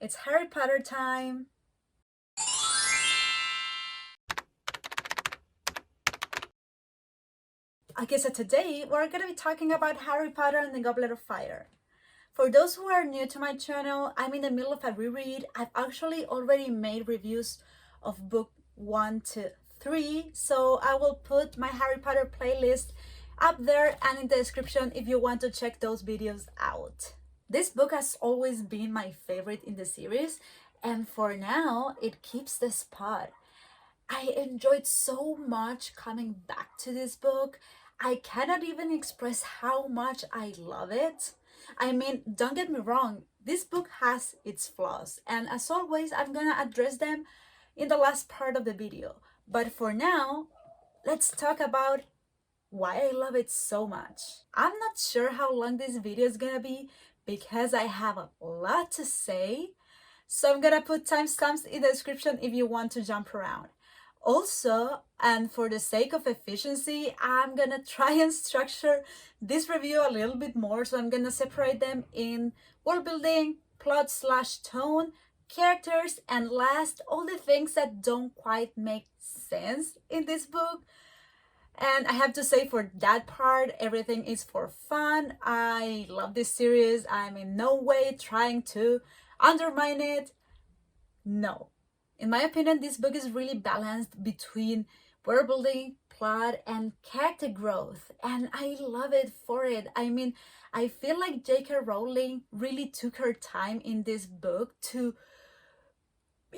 It's Harry Potter time! Okay, so today we're gonna be talking about Harry Potter and the Goblet of Fire. For those who are new to my channel, I'm in the middle of a reread. I've actually already made reviews of book 1 to 3, so I will put my Harry Potter playlist up there and in the description if you want to check those videos out. This book has always been my favorite in the series, and for now, it keeps the spot. I enjoyed so much coming back to this book. I cannot even express how much I love it. I mean, don't get me wrong, this book has its flaws, and as always, I'm gonna address them in the last part of the video. But for now, let's talk about why I love it so much. I'm not sure how long this video is gonna be because I have a lot to say, so I'm gonna put timestamps in the description if you want to jump around. Also, and for the sake of efficiency, I'm gonna try and structure this review a little bit more, so I'm gonna separate them in world building, plot slash tone, characters, and last, all the things that don't quite make sense in this book. And I have to say, for that part, everything is for fun. I love this series. I'm in no way trying to undermine it. No. In my opinion, this book is really balanced between world building, plot, and character growth. And I love it for it. I mean, I feel like J.K. Rowling really took her time in this book to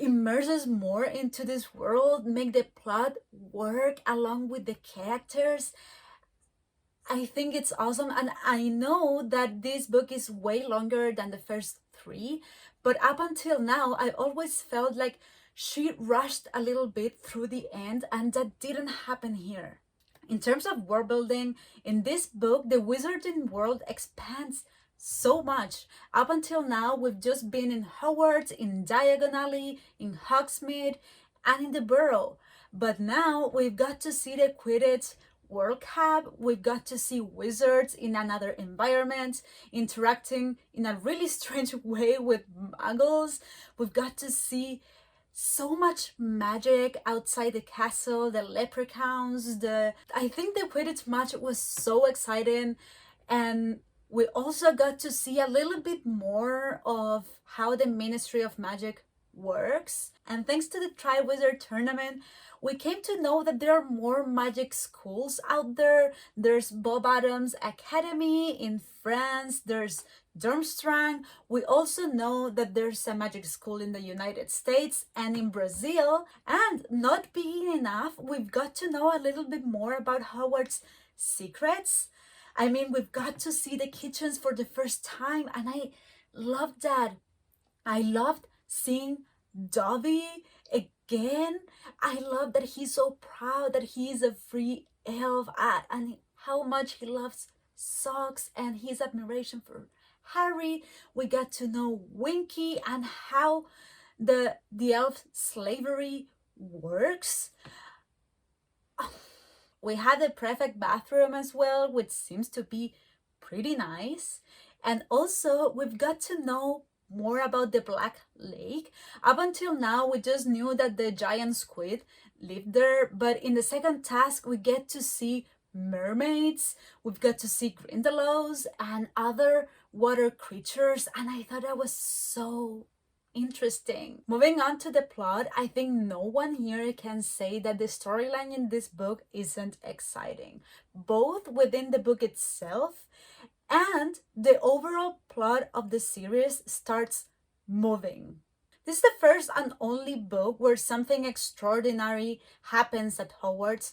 immerse us more into this world, make the plot work along with the characters. I think it's awesome, and I know that this book is way longer than the first three, but up until now, I always felt like she rushed a little bit through the end, and that didn't happen here. In terms of world building, in this book, the wizarding world expands so much. Up until now, we've just been in Hogwarts, in Diagon Alley, in Hogsmeade, and in the Burrow. But now we've got to see the Quidditch World Cup, we've got to see wizards in another environment, interacting in a really strange way with muggles. We've got to see so much magic outside the castle, the leprechauns, I think the Quidditch match was so exciting, and we also got to see a little bit more of how the Ministry of Magic works. And thanks to the Triwizard Tournament, we came to know that there are more magic schools out there. There's Bob Adams Academy in France, there's Durmstrang. We also know that there's a magic school in the United States and in Brazil. And not being enough, we've got to know a little bit more about Howard's secrets. I mean, we've got to see the kitchens for the first time, and I loved that. I loved seeing Dobby again. I love that he's so proud that he is a free elf, and how much he loves socks and his admiration for Harry. We got to know Winky and how the elf slavery works. We had a prefect bathroom as well, which seems to be pretty nice. And also, we've got to know more about the Black Lake. Up until now, we just knew that the giant squid lived there, but in the second task, we get to see mermaids, we've got to see grindelows and other water creatures, and I thought that was so interesting. Moving on to the plot, I think no one here can say that the storyline in this book isn't exciting, both within the book itself and the overall plot of the series starts moving. This is the first and only book where something extraordinary happens at Hogwarts.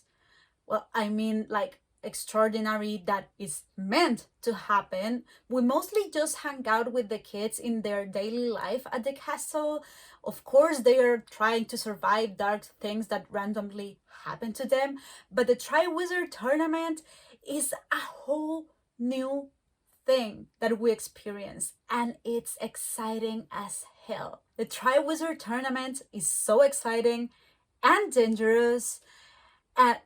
Well, I mean, like, extraordinary that is meant to happen. We mostly just hang out with the kids in their daily life at the castle. Of course, they are trying to survive dark things that randomly happen to them, but the Triwizard Tournament is a whole new thing that we experience, and it's exciting as hell. The Triwizard Tournament is so exciting and dangerous, and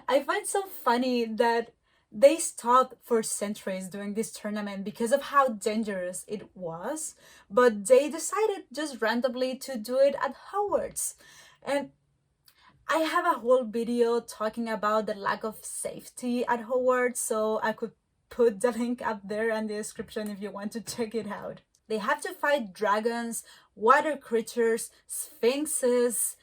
I find so funny that They stopped for centuries doing this tournament because of how dangerous it was, but they decided just randomly to do it at Hogwarts. And I have a whole video talking about the lack of safety at Hogwarts, so I could put the link up there in the description if you want to check it out. They have to fight dragons, water creatures, sphinxes,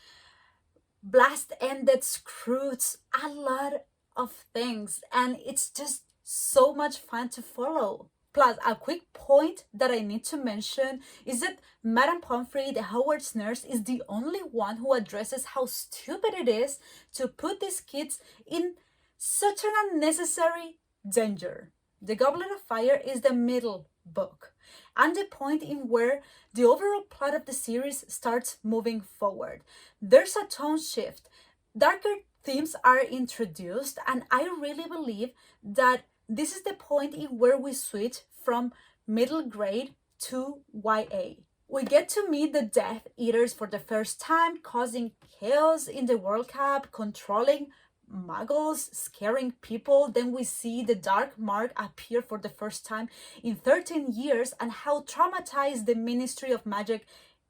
blast-ended screws, a lot of things, and it's just so much fun to follow. Plus, a quick point that I need to mention is that Madame Pomfrey, the Hogwarts nurse, is the only one who addresses how stupid it is to put these kids in such an unnecessary danger. The Goblet of Fire is the middle book and the point in where the overall plot of the series starts moving forward. There's a tone shift. Darker themes are introduced, and I really believe that this is the point in where we switch from middle grade to YA. We get to meet the Death Eaters for the first time, causing chaos in the World Cup, controlling muggles, scaring people. Then we see the Dark Mark appear for the first time in 13 years and how traumatized the Ministry of Magic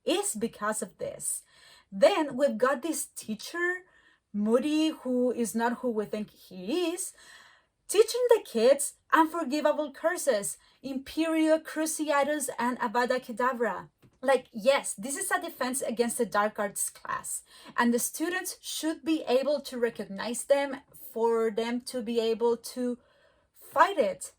is because of this. Then we've got this teacher, Moody, who is not who we think he is, teaching the kids unforgivable curses, Imperio Cruciatus and Avada Kedavra. Like, yes, this is a defense against the dark arts class, and the students should be able to recognize them for them to be able to fight it.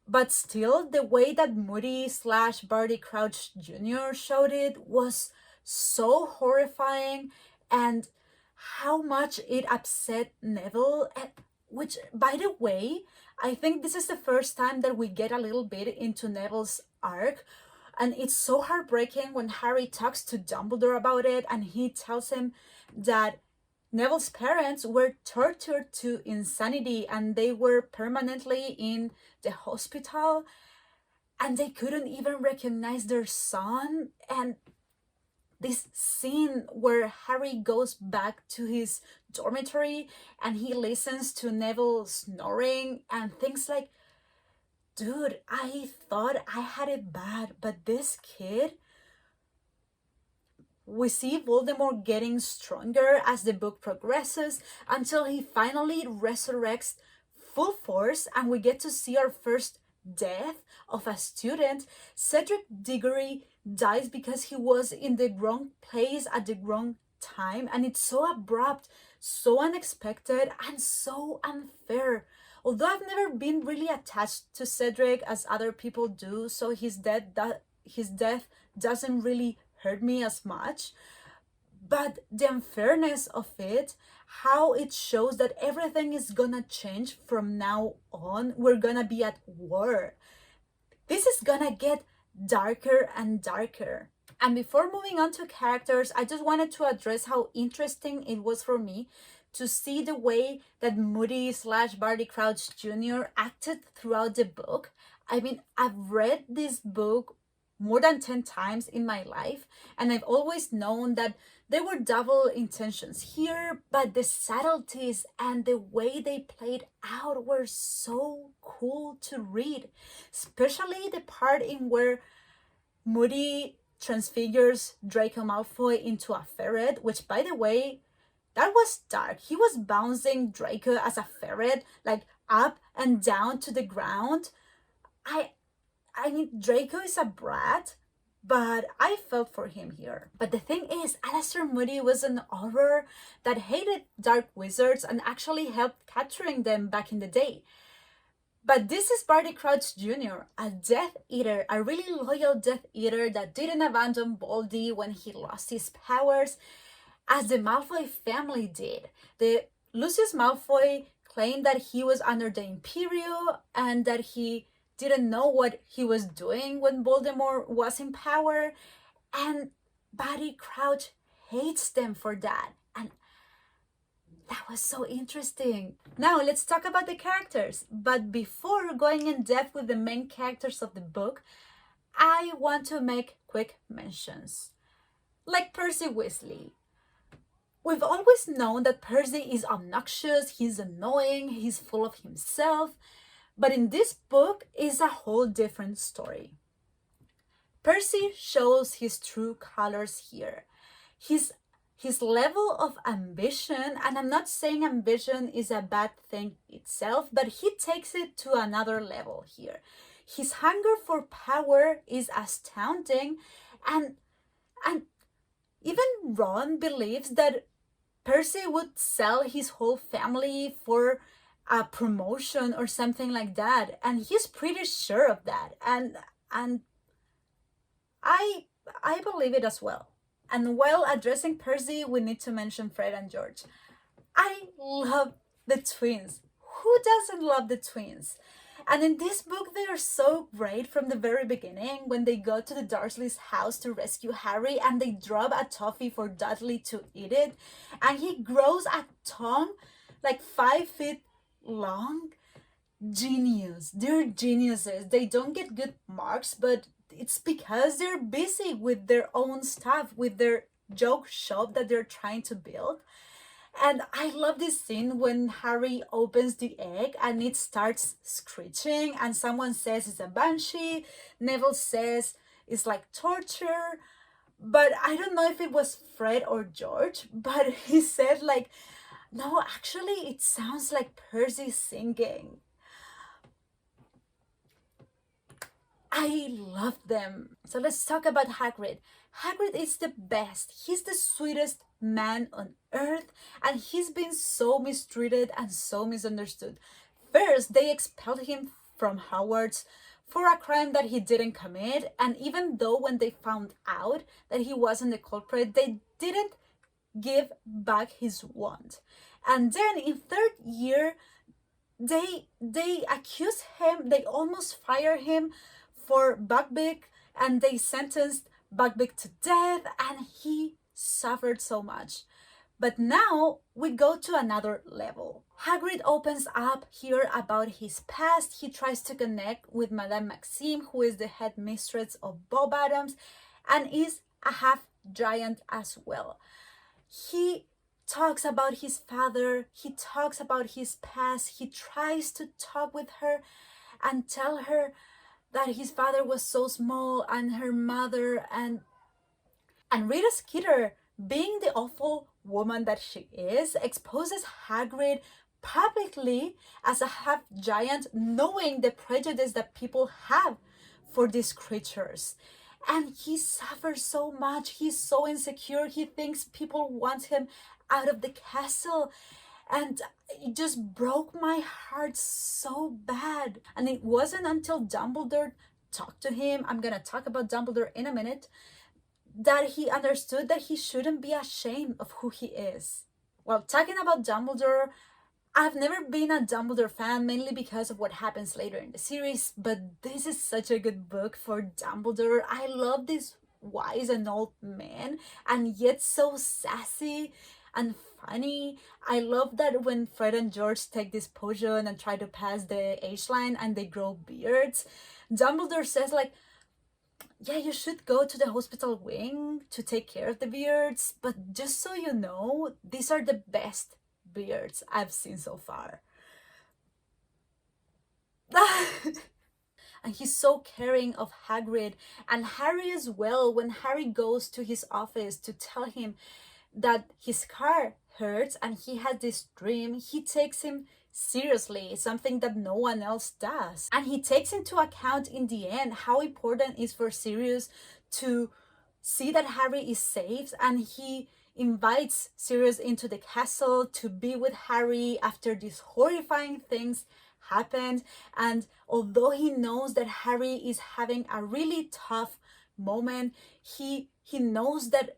But still, the way that Moody / Barty Crouch Jr. showed it was so horrifying, and how much it upset Neville, which, by the way, I think this is the first time that we get a little bit into Neville's arc. And it's so heartbreaking when Harry talks to Dumbledore about it, and he tells him that Neville's parents were tortured to insanity and they were permanently in the hospital and they couldn't even recognize their son. And this scene where Harry goes back to his dormitory and he listens to Neville snoring and things like, dude, I thought I had it bad, but this kid... We see Voldemort getting stronger as the book progresses until he finally resurrects full force and we get to see our first death of a student. Cedric Diggory dies because he was in the wrong place at the wrong time, and it's so abrupt, so unexpected, and so unfair. Although I've never been really attached to Cedric as other people do, so his death doesn't really hurt me as much. But the unfairness of it, how it shows that everything is gonna change from now on. We're gonna be at war. This is gonna get darker and darker. And before moving on to characters, I just wanted to address how interesting it was for me to see the way that Moody / Barty Crouch Jr. acted throughout the book. I mean, I've read this book more than 10 times in my life, and I've always known that there were double intentions here, but the subtleties and the way they played out were so cool to read, especially the part in where Moody transfigures Draco Malfoy into a ferret, which, by the way, that was dark. He was bouncing Draco as a ferret, like up and down to the ground. I mean, Draco is a brat, but I felt for him here. But the thing is, Alastor Moody was an auror that hated dark wizards and actually helped capturing them back in the day. But this is Barty Crouch Jr., a Death Eater, a really loyal Death Eater that didn't abandon Baldy when he lost his powers, as the Malfoy family did. The Lucius Malfoy claimed that he was under the Imperio and that he didn't know what he was doing when Voldemort was in power, and Barty Crouch hates them for that, and that was so interesting. Now let's talk about the characters, but before going in depth with the main characters of the book, I want to make quick mentions. Like Percy Weasley. We've always known that Percy is obnoxious, he's annoying, he's full of himself. But in this book is a whole different story. Percy shows his true colors here. His level of ambition, and I'm not saying ambition is a bad thing itself, but he takes it to another level here. His hunger for power is astounding, and even Ron believes that Percy would sell his whole family for a promotion or something like that, and he's pretty sure of that. And I believe it as well. And while addressing Percy, we need to mention Fred and George. I love the twins. Who doesn't love the twins? And in this book, they are so great from the very beginning when they go to the Dursleys' house to rescue Harry and they drop a toffee for Dudley to eat it. And he grows a tongue like 5 feet long. Genius. They're geniuses. They don't get good marks, but it's because they're busy with their own stuff, with their joke shop that they're trying to build. And I love this scene when Harry opens the egg and it starts screeching and someone says it's a banshee. Neville says it's like torture. But I don't know if it was Fred or George, but he said like, no, actually it sounds like Percy singing. I love them. So let's talk about Hagrid. Hagrid is the best. He's the sweetest man on earth, and he's been so mistreated and so misunderstood. First, they expelled him from Hogwarts for a crime that he didn't commit, and even though when they found out that he wasn't the culprit, they didn't give back his wand. And then in third year, they accused him, they almost fired him for Buckbeak, and they sentenced Buckbeak to death, and he suffered so much. But now we go to another level. Hagrid opens up here about his past. He tries to connect with Madame Maxime, who is the head mistress of Bob-Adams and is a half giant as well. He talks about his father, he talks about his past, he tries to talk with her and tell her that his father was so small and her mother, and Rita Skeeter, being the awful woman that she is, exposes Hagrid publicly as a half giant, knowing the prejudice that people have for these creatures. And he suffers so much. He's so insecure. He thinks people want him out of the castle. And it just broke my heart so bad. And it wasn't until Dumbledore talked to him, I'm gonna talk about Dumbledore in a minute, that he understood that he shouldn't be ashamed of who he is. Well, talking about Dumbledore, I've never been a Dumbledore fan, mainly because of what happens later in the series, but this is such a good book for Dumbledore. I love this wise and old man, and yet so sassy and funny. I love that when Fred and George take this potion and try to pass the age line and they grow beards, Dumbledore says like, yeah, you should go to the hospital wing to take care of the beards, but just so you know, these are the best beards I've seen so far. And he's so caring of Hagrid and Harry as well. When Harry goes to his office to tell him that his car hurts and he had this dream, he takes him seriously, something that no one else does. And he takes into account in the end how important it is for Sirius to see that Harry is safe, and he invites Sirius into the castle to be with Harry after these horrifying things happened. And although he knows that Harry is having a really tough moment, he knows that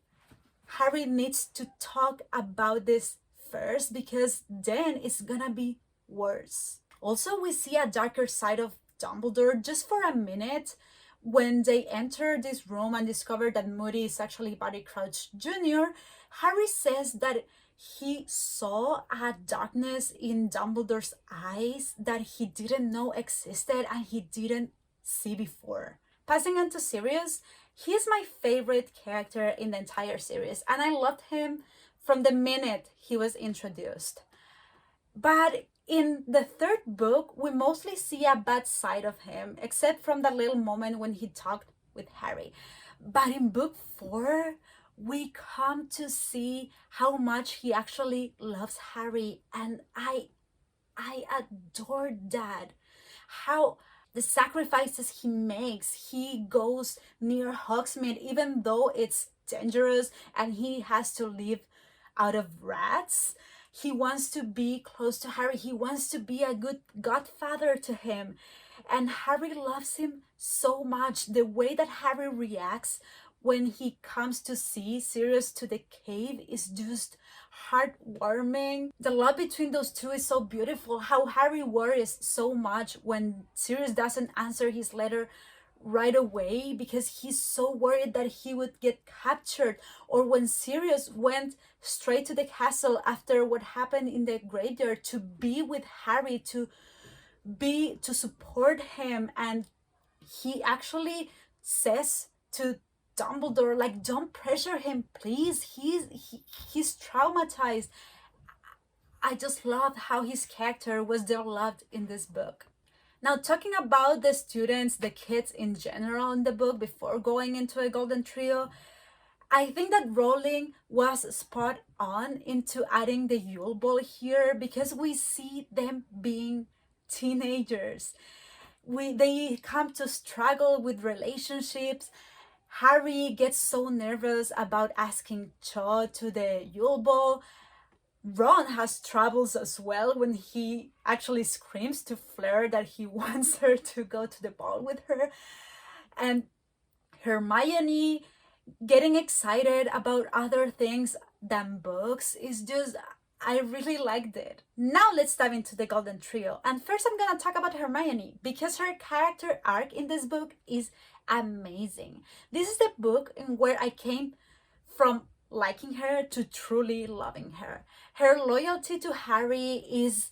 Harry needs to talk about this first, because then it's gonna be worse. Also, we see a darker side of Dumbledore just for a minute when they enter this room and discover that Moody is actually Barty Crouch Jr. Harry says that he saw a darkness in Dumbledore's eyes that he didn't know existed and he didn't see before. Passing on to Sirius, he's my favorite character in the entire series, and I loved him from the minute he was introduced. But In the third book, we mostly see a bad side of him, except from that little moment when he talked with Harry. But in book 4, we come to see how much he actually loves Harry, and I adore that. How the sacrifices he makes. He goes near Hogsmeade even though it's dangerous and he has to live out of rats. He wants to be close to Harry. He wants to be a good godfather to him. And Harry loves him so much. The way that Harry reacts when he comes to see Sirius to the cave is just heartwarming. The love between those two is so beautiful. How Harry worries so much when Sirius doesn't answer his letter right away because he's so worried that he would get captured, or when Sirius went straight to the castle after what happened in the graveyard to be with Harry, to support him, and he actually says to Dumbledore, like, don't pressure him, please. He's traumatized. I just love how his character was developed in this book. Now, talking about the students, the kids in general in the book before going into a Golden Trio, I think that Rowling was spot on into adding the Yule Ball here because we see them being teenagers. They come to struggle with relationships. Harry gets so nervous about asking Cho to the Yule Ball. Ron has troubles as well when he actually screams to Fleur that he wants her to go to the ball with her. And Hermione getting excited about other things than books is just, I really liked it. Now let's dive into the Golden Trio. And first I'm gonna talk about Hermione because her character arc in this book is amazing. This is the book in where I came from liking her to truly loving her. Her loyalty to Harry is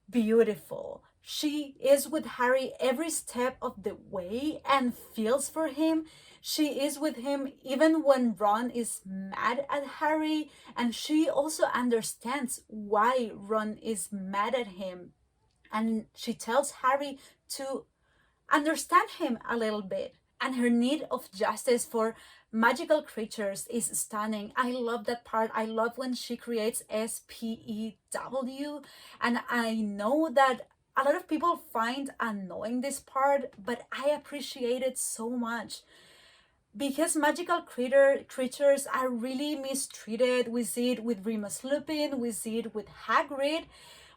beautiful. She is with Harry every step of the way and feels for him. She is with him even when Ron is mad at Harry, and she also understands why Ron is mad at him. And she tells Harry to understand him a little bit. And her need of justice for magical creatures is stunning. I love that part. I love when she creates SPEW. And I know that a lot of people find annoying this part, but I appreciate it so much. Because magical creatures are really mistreated. We see it with Remus Lupin, we see it with Hagrid,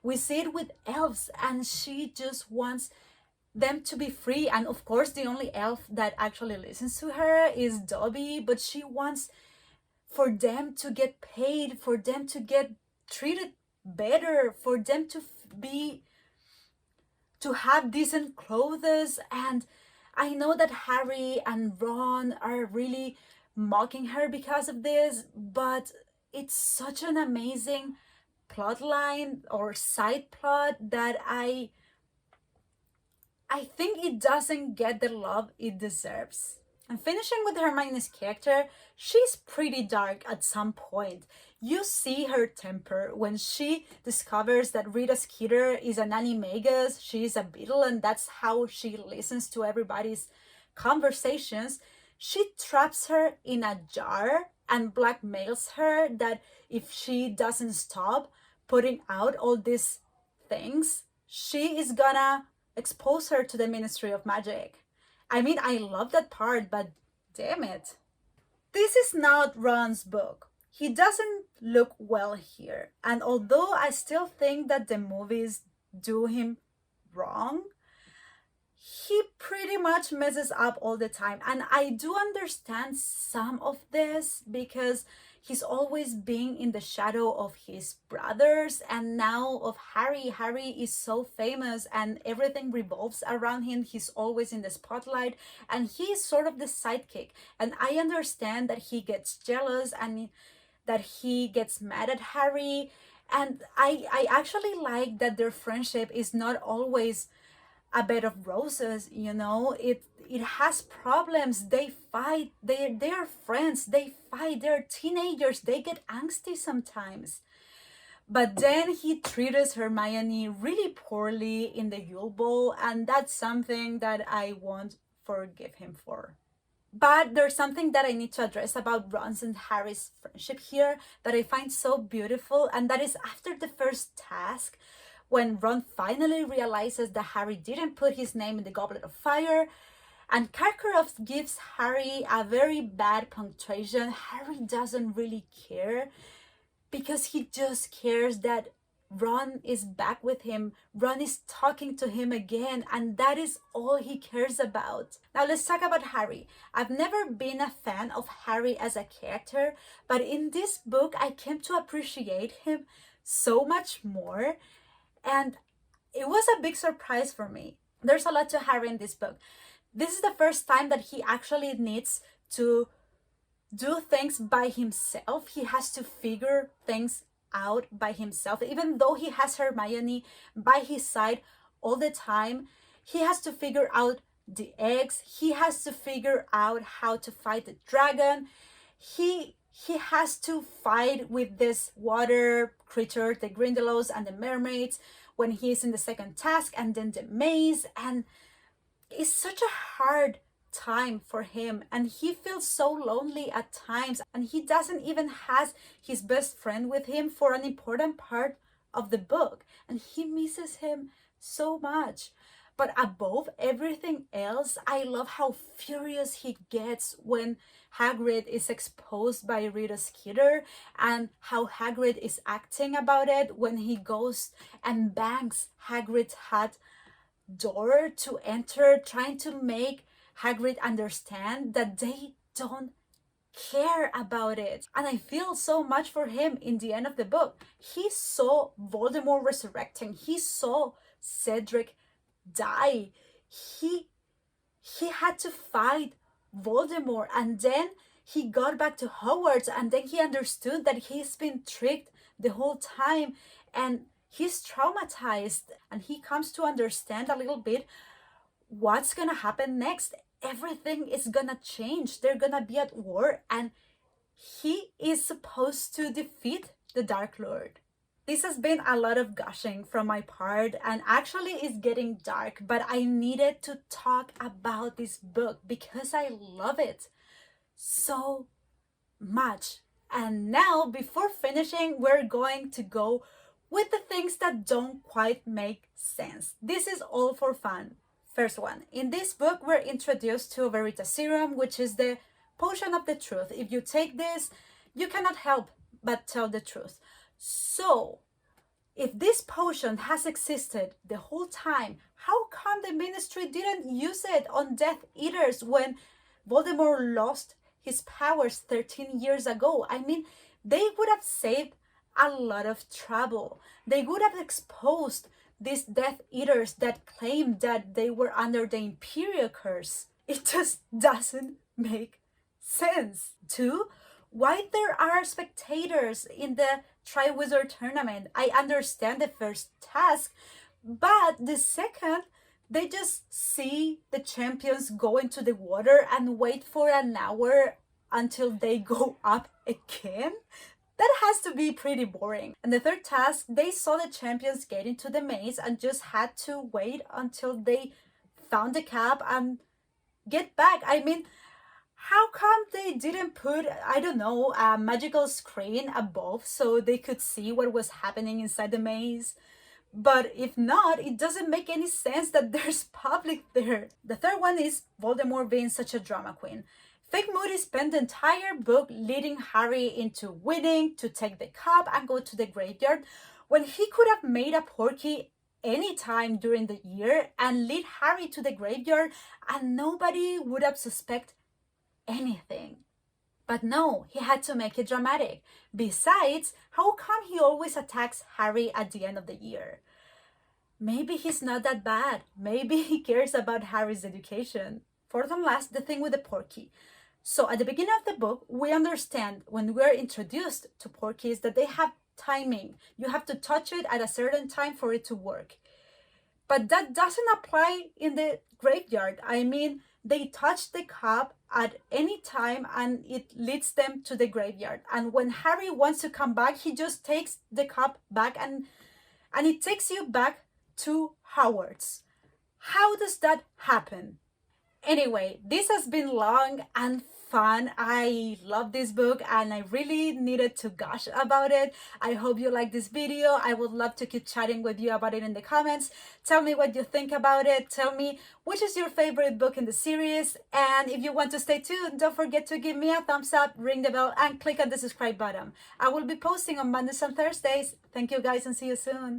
we see it with elves, and she just wants them to be free. And of course, the only elf that actually listens to her is Dobby, but she wants for them to get paid, for them to get treated better, for them to have decent clothes. And I know that Harry and Ron are really mocking her because of this, but it's such an amazing plot line or side plot that I think it doesn't get the love it deserves. And finishing with Hermione's character, she's pretty dark at some point. You see her temper when she discovers that Rita Skeeter is an animagus, she is a beetle, and that's how she listens to everybody's conversations. She traps her in a jar and blackmails her that if she doesn't stop putting out all these things, she is gonna expose her to the Ministry of Magic. I mean, I love that part, but damn it. This is not Ron's book. He doesn't look well here. And although I still think that the movies do him wrong, he pretty much messes up all the time. And I do understand some of this because he's always being in the shadow of his brothers and now of Harry. Harry is so famous and everything revolves around him. He's always in the spotlight and he's sort of the sidekick. And I understand that he gets jealous and that he gets mad at Harry. And I actually like that their friendship is not always a bed of roses, you know. It has problems. They fight. They are friends. They fight. They're teenagers. They get angsty sometimes. But then he treats Hermione really poorly in the Yule Ball, and that's something that I won't forgive him for. But there's something that I need to address about Ron's and Harry's friendship here that I find so beautiful, and that is after the first task, when Ron finally realizes that Harry didn't put his name in the Goblet of Fire, and Karkaroff gives Harry a very bad punctuation. Harry doesn't really care because he just cares that Ron is back with him. Ron is talking to him again, and that is all he cares about. Now let's talk about Harry. I've never been a fan of Harry as a character, but in this book I came to appreciate him so much more, and it was a big surprise for me. There's a lot to Harry in this book. This is the first time that he actually needs to do things by himself. He has to figure things out by himself. Even though he has Hermione by his side all the time, he has to figure out the eggs. He has to figure out how to fight the dragon. He has to fight with this water creature, the Grindylows and the mermaids, when he's in the second task, and then the maze. And it's such a hard time for him, and he feels so lonely at times, and he doesn't even has his best friend with him for an important part of the book, and he misses him so much. But above everything else, I love how furious he gets when Hagrid is exposed by Rita Skeeter, and how Hagrid is acting about it when he goes and bangs Hagrid's hat door to enter, trying to make Hagrid understand that they don't care about it. And I feel so much for him in the end of the book. He saw Voldemort resurrecting. He saw Cedric die. He had to fight Voldemort, and then he got back to Hogwarts, and then he understood that he's been tricked the whole time, and he's traumatized, and he comes to understand a little bit what's gonna happen next. Everything is gonna change. They're gonna be at war, and he is supposed to defeat the Dark Lord. This has been a lot of gushing from my part, and actually it's getting dark, but I needed to talk about this book because I love it so much. And now, before finishing, we're going to go with the things that don't quite make sense. This is all for fun. First one, in this book, we're introduced to Veritaserum, which is the potion of the truth. If you take this, you cannot help but tell the truth. So, if this potion has existed the whole time, how come the Ministry didn't use it on Death Eaters when Voldemort lost his powers 13 years ago? I mean, they would have saved a lot of trouble. They would have exposed these Death Eaters that claimed that they were under the Imperial curse. It just doesn't make sense. Two, why there are spectators in the Triwizard Tournament? I understand the first task, but the second, they just see the champions go into the water and wait for an hour until they go up again. That has to be pretty boring. And the third task, they saw the champions get into the maze and just had to wait until they found the cap and get back. I mean, how come they didn't put, I don't know, a magical screen above so they could see what was happening inside the maze? But if not, it doesn't make any sense that there's public there. The third one is Voldemort being such a drama queen. Fake Moody spent the entire book leading Harry into winning, to take the cup and go to the graveyard, when he could have made a Porky any time during the year and lead Harry to the graveyard and nobody would have suspected anything. But no, he had to make it dramatic. Besides, how come he always attacks Harry at the end of the year? Maybe he's not that bad. Maybe he cares about Harry's education. Fourth and last, the thing with the Porky. So at the beginning of the book, we understand when we're introduced to Porkies that they have timing. You have to touch it at a certain time for it to work. But that doesn't apply in the graveyard. I mean, They touch the cup at any time and it leads them to the graveyard. And when Harry wants to come back, he just takes the cup back and it takes you back to Hogwarts. How does that happen? Anyway, this has been long and fun. I love this book and I really needed to gush about it. I hope you like this video. I would love to keep chatting with you about it in the comments. Tell me what you think about it. Tell me which is your favorite book in the series. And if you want to stay tuned, don't forget to give me a thumbs up, ring the bell, and click on the subscribe button. I will be posting on Mondays and Thursdays. Thank you guys and see you soon.